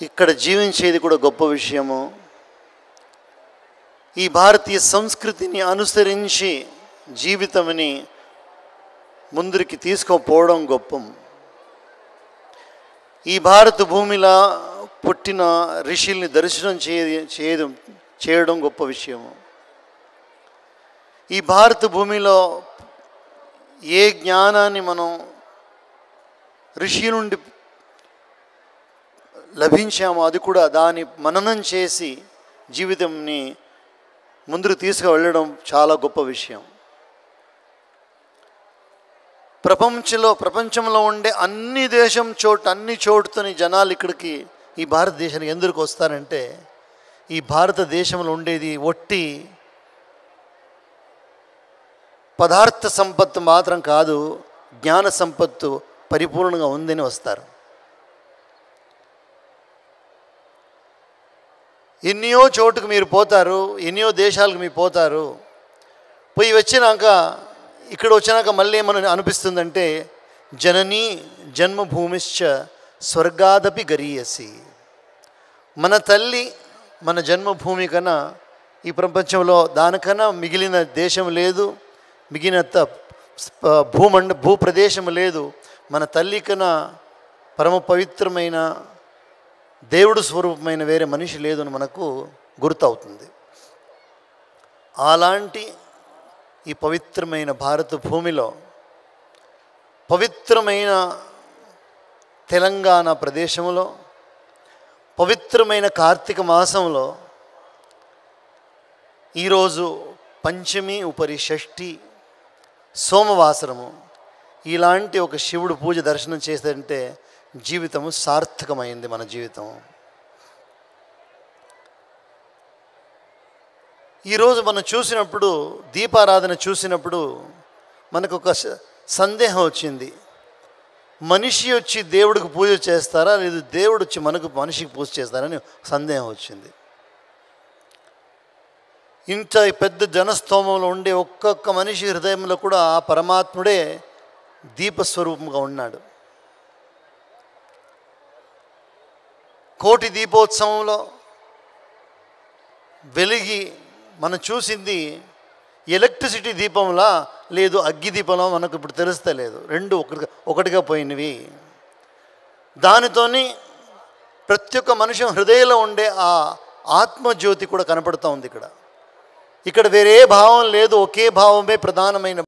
ఇక్కడ జీవించేది కూడా గొప్ప విషయము. ఈ భారతీయ సంస్కృతిని అనుసరించి జీవితంని ముందుకి తీసుకుపోవడం గొప్పం. ఈ భారత భూమిలో పుట్టిన ఋషుల్ని దర్శనం చేయడం గొప్ప విషయము. ఈ భారత భూమిలో ఏ జ్ఞానాన్ని మనం ఋషి నుండి లభించామో అది కూడా దాన్ని మననం చేసి జీవితంని ముందుకు తీసుకువెళ్ళడం చాలా గొప్ప విషయం. ప్రపంచంలో ఉండే అన్ని చోటుతోని జనాలు ఇక్కడికి ఈ భారతదేశానికి ఎందుకు వస్తారంటే ఈ భారతదేశంలో ఉండేది ఒట్టి పదార్థ సంపత్తు మాత్రం కాదు, జ్ఞాన సంపత్తు పరిపూర్ణంగా ఉందని వస్తారు. ఎన్నో చోటుకు మీరు పోతారు, ఎన్నో దేశాలకు మీరు పోతారు. పోయి వచ్చినాక ఇక్కడ వచ్చినాక మళ్ళీ ఏమని అనిపిస్తుందంటే జననీ జన్మభూమిశ్చ స్వర్గాదపి గరీయసి. మన తల్లి మన జన్మభూమి కన్నా ఈ ప్రపంచంలో దానికన్నా మిగిలిన దేశం లేదు, మిగిలిన భూప్రదేశం లేదు. మన తల్లి కన్నా పరమ పవిత్రమైన దేవుడు స్వరూపమైన వేరే మనిషి లేదు అని మనకు గుర్తవుతుంది. అలాంటి ఈ పవిత్రమైన భారత భూమిలో పవిత్రమైన తెలంగాణ ప్రదేశంలో పవిత్రమైన కార్తీక మాసంలో ఈరోజు పంచమి ఉపరి షష్ఠి సోమవాసరము ఇలాంటి ఒక శివుడు పూజ దర్శనం చేస్తుంటే జీవితము సార్థకమైంది. మన జీవితం ఈరోజు మనం చూసినప్పుడు దీపారాధన చూసినప్పుడు మనకు ఒక సందేహం వచ్చింది. మనిషి వచ్చి దేవుడికి పూజ చేస్తారా, లేదు దేవుడు వచ్చి మనిషికి పూజ చేస్తారని సందేహం వచ్చింది. ఇంత పెద్ద జనస్తోమంలో ఉండే ఒక్కొక్క మనిషి హృదయంలో కూడా ఆ పరమాత్ముడే దీపస్వరూపంగా ఉన్నాడు. కోటి దీపోత్సవంలో వెలిగి మనం చూసింది ఎలక్ట్రిసిటీ దీపంలా లేదు, అగ్గి దీపంలో మనకు ఇప్పుడు తెలుస్తలేదు. రెండు ఒకటిగా పోయినవి. దానితోని ప్రతి ఒక్క మనిషి హృదయంలో ఉండే ఆ ఆత్మజ్యోతి కూడా కనపడుతూ ఉంది. ఇక్కడ వేరే భావం లేదు, ఒకే భావమే ప్రధానమైన